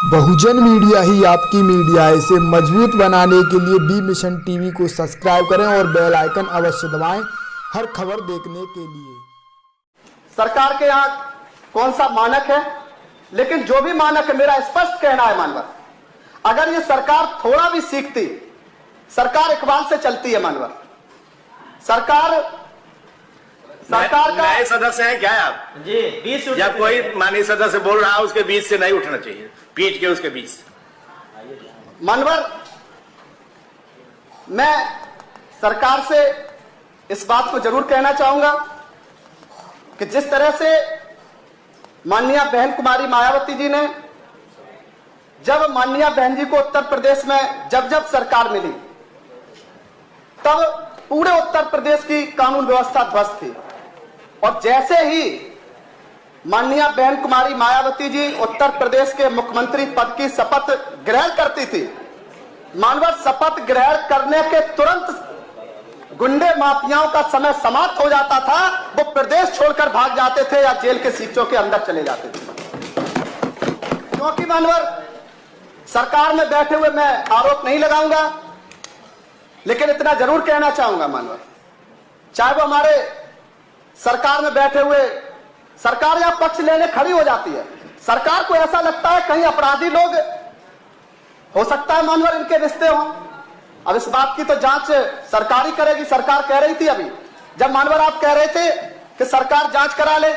बहुजन media ही आपकी media है। इसे मजबूत बनाने के लिए बी मिशन टीवी को सब्सक्राइब करें और बेल आइकन अवश्य दबाएं हर खबर देखने के लिए। सरकार के यहाँ कौन सा मानक है, लेकिन जो भी मानक है, मेरा स्पष्ट कहना है मानवर, अगर ये सरकार थोड़ा भी सीखती, सरकार इकबाल से चलती है मानवर। सरकार का नए सदस्य है क्या आप जी? 20 या कोई माननीय सदस्य बोल रहा है उसके बीच से नहीं उठना चाहिए, पीट के उसके बीच से। मानवर, मैं सरकार से इस बात को जरूर कहना चाहूंगा कि जिस तरह से माननीय बहन कुमारी मायावती जी ने, जब माननीय बहन जी को उत्तर प्रदेश में जब सरकार मिली, तब पूरे उत्तर प्रदेश की कानून व्यवस्था ध्वस्त थी। और जैसे ही माननीय बहन कुमारी मायावती जी उत्तर प्रदेश के मुख्यमंत्री पद की शपथ ग्रहण करती थी, मानवर, शपथ ग्रहण करने के तुरंत गुंडे माफियाओं का समय समाप्त हो जाता था, वो प्रदेश छोड़कर भाग जाते थे या जेल के सीटों के अंदर चले जाते थे। क्योंकि मानवर, सरकार में बैठे हुए मैं आरोप नहीं लगाऊंगा, लेकिन इतना जरूर कहना चाहूंगा मानवर, चाहे वो हमारे सरकार में बैठे हुए, सरकार या पक्ष लेने खड़ी हो जाती है, सरकार को ऐसा लगता है कहीं अपराधी लोग हो सकता है मानवर इनके रिश्ते हों। अब इस बात की तो जांच सरकार ही करेगी। सरकार कह रही थी अभी, जब मानवर आप कह रहे थे कि सरकार जांच करा ले,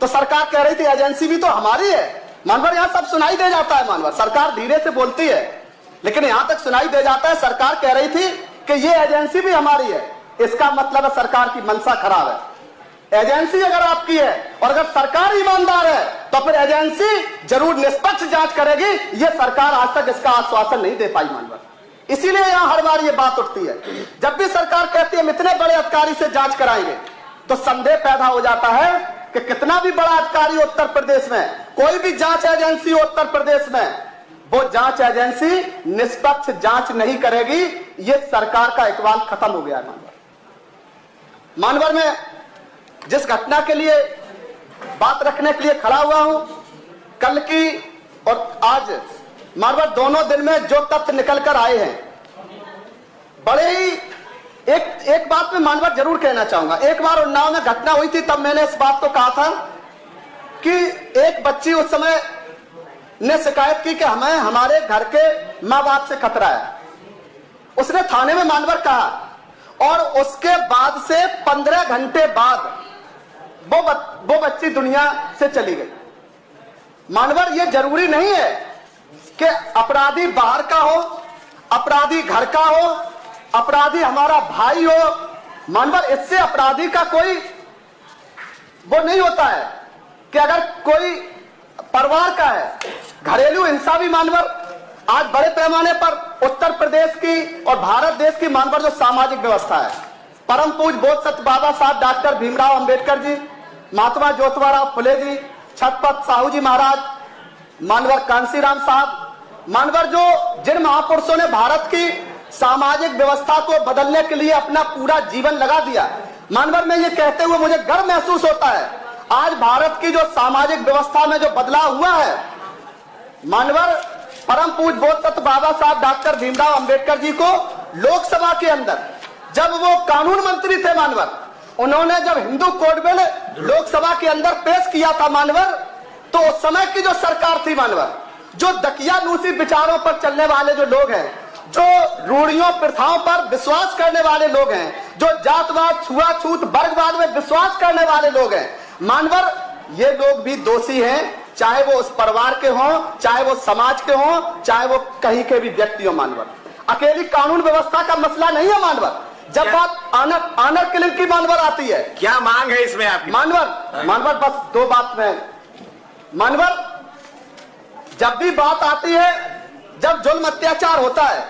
तो सरकार कह रही थी एजेंसी भी तो हमारी है। मानवर, यहां सब सुनाई दे जाता है मानवर, सरकार धीरे से बोलती है लेकिन यहां तक सुनाई दे जाता है। सरकार कह रही थी कि ये एजेंसी भी हमारी है, इसका मतलब है सरकार की मंशा खराब है। एजेंसी अगर आपकी है और अगर सरकार ईमानदार है, तो फिर एजेंसी जरूर निष्पक्ष जांच करेगी। ये सरकार आज तक इसका आश्वासन नहीं दे पाई मानवर, इसीलिए यहां हर बार ये बात उठती है। जब भी सरकार कहती है हम इतने बड़े अधिकारी से जांच कराएंगे, तो संदेह पैदा हो जाता है कि कितना भी बड़ा अधिकारी उत्तर प्रदेश में, कोई भी जांच एजेंसी उत्तर प्रदेश में, वो जांच एजेंसी निष्पक्ष जांच नहीं करेगी। ये सरकार का इकबाल खत्म हो गया है मानवर। में जिस घटना के लिए बात रखने के लिए खड़ा हुआ हूं, कल की और आज मानवर दोनों दिन में जो तथ्य निकल कर आए हैं, बड़े ही एक बात में मानवर जरूर कहना चाहूंगा। एक बार उन्नाव में घटना हुई थी, तब मैंने इस बात को कहा था कि एक बच्ची उस समय ने शिकायत की कि हमें हमारे घर के माँ बाप से खतरा है। उसने थाने में मानवर कहा, और उसके बाद से 15 घंटे बाद वो बच्ची दुनिया से चली गई। मानवर, ये जरूरी नहीं है कि अपराधी बाहर का हो, अपराधी घर का हो, अपराधी हमारा भाई हो। मानवर, इससे अपराधी का कोई वो नहीं होता है कि अगर कोई परिवार का है। घरेलू हिंसा भी मानवर आज बड़े पैमाने पर उत्तर प्रदेश की और भारत देश की मानवर जो सामाजिक व्यवस्था है, परम पूज्य बोध सत्य बाबा साहब डॉक्टर भीमराव अंबेडकर जी, महात्मा ज्योतिबा फुले जी, छत्रपति साहू जी महाराज, मानवर कांसीराम साहब, मानवर जो जिन महापुरुषों ने भारत की सामाजिक व्यवस्था को बदलने के लिए अपना पूरा जीवन लगा दिया। मानवर, में ये कहते हुए मुझे गर्व महसूस होता है, आज भारत की जो सामाजिक व्यवस्था में जो बदलाव हुआ है, मानवर परम पूज्य बोध सत्य बाबा साहब डॉक्टर भीमराव अंबेडकर जी को लोकसभा के अंदर जब वो कानून मंत्री थे मानवर, उन्होंने जब हिंदू कोड बिल लोकसभा के अंदर पेश किया था मानवर, तो उस समय की जो सरकार थी मानवर, जो दकियानूसी विचारों पर चलने वाले जो लोग हैं, जो रूढ़ियों प्रथाओं पर विश्वास करने वाले लोग हैं, जो जातवाद छुआछूत वर्गवाद में विश्वास करने वाले लोग हैं मानवर, ये लोग भी दोषी हैं, चाहे वो उस परिवार के हों, चाहे वो समाज के हों, चाहे वो कहीं के भी व्यक्ति हो मानवर। अकेली कानून व्यवस्था का मसला नहीं है मानवर। जब बात ऑनर किलिंग की मानवर आती है, क्या मांग है इसमें आपकी? मानवर बस दो बात में मानवर, जब भी बात आती है, जब जुल्म अत्याचार होता है,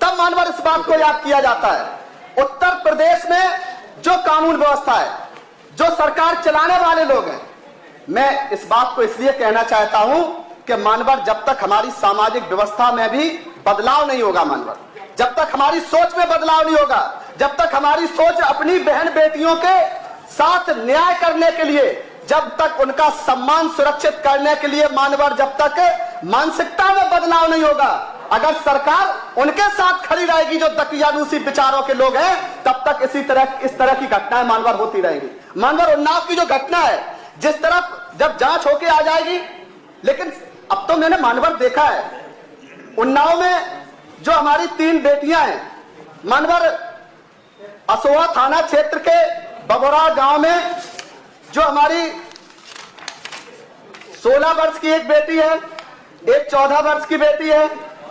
तब मानवर इस बात को याद किया जाता है। उत्तर प्रदेश में जो कानून व्यवस्था है, जो सरकार चलाने वाले लोग हैं, मैं इस बात को इसलिए कहना चाहता हूं कि मानवर, जब तक हमारी सामाजिक व्यवस्था में भी बदलाव नहीं होगा मानवर, जब तक हमारी सोच में बदलाव नहीं होगा, जब तक हमारी सोच अपनी बहन बेटियों के साथ न्याय करने के लिए, जब तक उनका सम्मान सुरक्षित करने के लिए मानवर जब तक मानसिकता में बदलाव नहीं होगा, अगर सरकार उनके साथ खड़ी रहेगी जो दकियानूसी विचारों के लोग हैं, तब तक इस तरह की घटनाएं मानवर होती रहेंगी। मानवर उन्नाव की जो घटना है, जिस तरफ जब जांच होके आ जाएगी, लेकिन अब तो मैंने मानवर देखा है उन्नाव में जो हमारी 3 बेटियां हैं, मानवर असोआ थाना क्षेत्र के बबोरा गांव में जो हमारी 16 वर्ष की एक बेटी है, एक 14 वर्ष की बेटी है,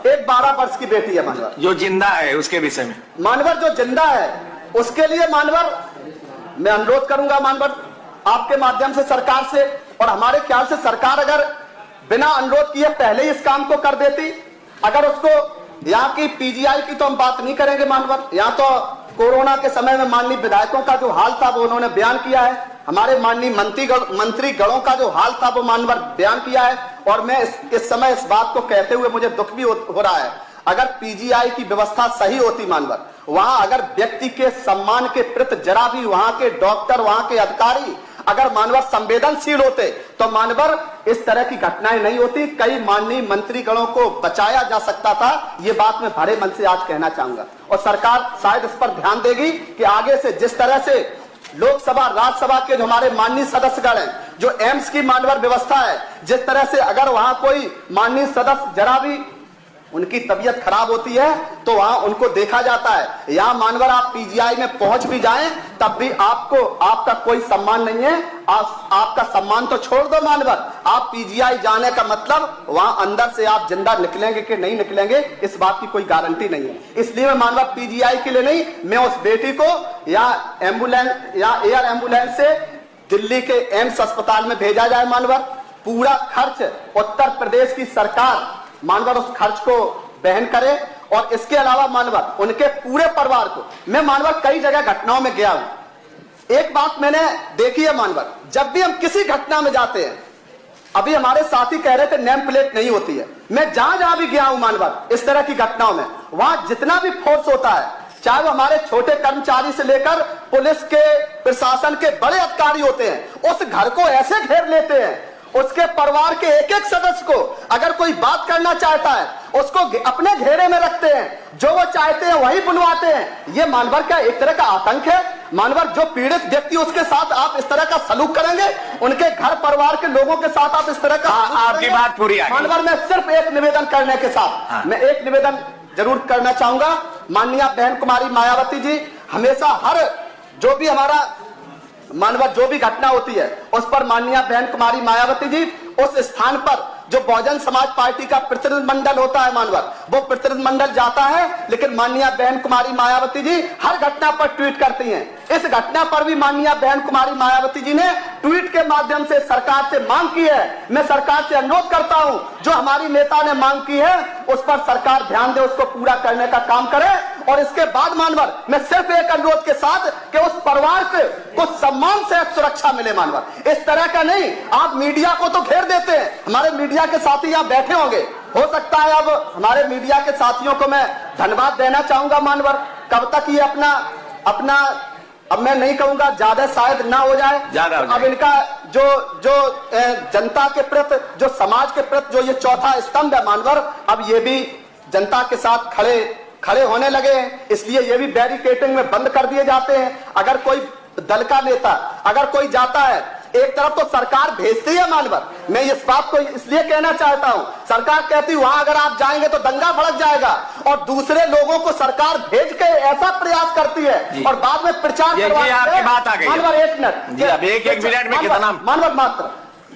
एक 12 वर्ष की बेटी है। मानवर जो जिंदा है उसके विषय में, मानवर जो जिंदा है उसके लिए मानवर मैं अनुरोध करूंगा मानवर आपके माध्यम से सरकार से, और हमारे ख्याल से सरकार अगर बिना अनुरोध किए पहले ही इस काम को कर देती, अगर उसको यहाँ की पीजीआई की तो हम बात नहीं करेंगे मानवर, यहाँ तो कोरोना के समय में माननीय विधायकों का जो हाल था वो उन्होंने बयान किया है, हमारे माननीय मंत्री गणों का जो हाल था वो मानवर बयान किया है, और मैं इस समय इस बात को कहते हुए मुझे दुख भी हो रहा है। अगर पीजीआई की व्यवस्था सही होती मानवर, वहां अगर व्यक्ति के सम्मान के प्रति जरा भी वहां के डॉक्टर, वहां के अधिकारी अगर मानवर संवेदनशील होते तो मानवर इस तरह की घटनाएं नहीं होती, कई माननीय मंत्रीगणों को बचाया जा सकता था। ये बात मैं भरे मन से आज कहना चाहूंगा, और सरकार शायद इस पर ध्यान देगी कि आगे से जिस तरह से लोकसभा राज्यसभा के जो हमारे माननीय सदस्यगण हैं, जो एम्स की मानवर व्यवस्था है, जिस तरह से अगर वहां कोई माननीय सदस्य जरा भी उनकी तबीयत खराब होती है तो वहां उनको देखा जाता है। यहां मानवर आप पीजीआई में पहुंच भी जाएं तब भी आपका कोई सम्मान नहीं है। आपका सम्मान तो छोड़ दो मानवर, आप पीजीआई जाने का मतलब वहां अंदर से आप जिंदा निकलेंगे कि नहीं निकलेंगे इस बात की कोई गारंटी नहीं है। इसलिए मैं मानवर पीजीआई के लिए नहीं, मैं उस बेटी को या एम्बुलेंस या एयर एम्बुलेंस से दिल्ली के एम्स अस्पताल में भेजा जाए मानवर। पूरा खर्च उत्तर प्रदेश की सरकार मानवर उस खर्च को वहन करे, और इसके अलावा मानवर उनके पूरे परिवार को, मैं मानवर कई जगह घटनाओं में गया हूं, एक बात मैंने देखी है मानवर, जब भी हम किसी घटना में जाते हैं, अभी हमारे साथी कह रहे थे नेम प्लेट नहीं होती है, मैं जहां भी गया हूं मानवर इस तरह की घटनाओं में, वहां जितना भी फोर्स होता है, चाहे वो हमारे छोटे कर्मचारी से लेकर पुलिस के प्रशासन के बड़े अधिकारी होते हैं, उस घर को ऐसे घेर लेते हैं, उसके परिवार के एक एक सदस्य को अगर कोई बात करना चाहता है उसको अपने घेरे में रखते हैं, जो वो चाहते हैं वही बुलवाते हैं। ये मानवर का एक तरह का आतंक है मानवर। जो पीड़ित व्यक्ति उसके साथ आप इस तरह का सलूक करेंगे, उनके घर परिवार के लोगों के साथ आप इस तरह का आपकी बात पूरी है मानवर। मैं सिर्फ एक निवेदन करने के साथ मैं एक निवेदन जरूर करना चाहूंगा, माननीय बहन कुमारी मायावती जी हमेशा हर जो भी हमारा मानवर जो भी घटना होती है उस पर माननीय बहन कुमारी मायावती जी उस स्थान पर जो बहुजन समाज पार्टी का प्रतिनिधिमंडल होता है मानवर, वो प्रतिनिधिमंडल जाता है, लेकिन माननीय बहन कुमारी मायावती जी हर घटना पर ट्वीट करती हैं। इस घटना पर भी माननीय बहन कुमारी मायावती जी ने ट्वीट के माध्यम से सरकार से मांग की है। मैं सरकार से अनुरोध करता हूं, जो हमारी नेता ने मांग की है उस पर सरकार ध्यान दे, उसको पूरा करने का काम करे। और इसके बाद मानवर मैं सिर्फ एक अनुरोध के साथ कि उस परिवार को सम्मान से सुरक्षा मिले मानवर, इस तरह का नहीं। आप मीडिया को तो घेर देते हैं, हमारे मीडिया के साथी यहाँ बैठे होंगे, हो सकता है अब हमारे मीडिया के साथियों को मैं धन्यवाद देना चाहूंगा मानवर। कब तक ये अपना अब मैं नहीं कहूंगा ज्यादा शायद ना हो जाए, अब इनका जो जनता के प्रति, जो समाज के प्रति जो ये चौथा स्तंभ है मानवर, अब ये भी जनता के साथ खड़े होने लगे हैं, इसलिए ये भी बैरिकेडिंग में बंद कर दिए जाते हैं। अगर कोई दल का नेता अगर कोई जाता है, एक तरफ तो सरकार भेजती है मानवर, मैं इस बात को इसलिए कहना चाहता हूं, सरकार कहती वहां अगर आप जाएंगे तो दंगा भड़क जाएगा, और दूसरे लोगों को सरकार भेज के ऐसा प्रयास करती है और बाद में प्रचार आपकी बात आ गई मानवर। एक मिनट में कितना मानवर मात्र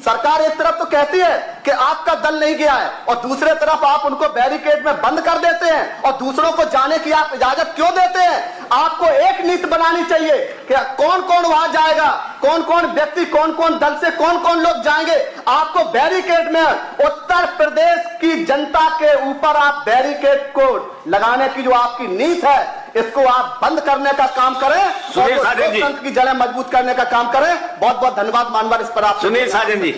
सरकार एक तरफ तो कहती है कि आपका दल नहीं गया है, और दूसरे तरफ आप उनको बैरिकेड में बंद कर देते हैं और दूसरों को जाने की आप इजाजत क्यों देते हैं? आपको एक नीति बनानी चाहिए कि कौन कौन वहां जाएगा, कौन कौन व्यक्ति, कौन कौन दल से कौन कौन लोग जाएंगे। आपको बैरिकेड में उत्तर प्रदेश की जनता के ऊपर आप बैरिकेड को लगाने की जो आपकी नीति है, इसको आप बंद करने का काम करें, लोकतंत्र की जड़ें मजबूत करने का काम करें। बहुत बहुत धन्यवाद मानवर इस पर आप सुनील साजन जी।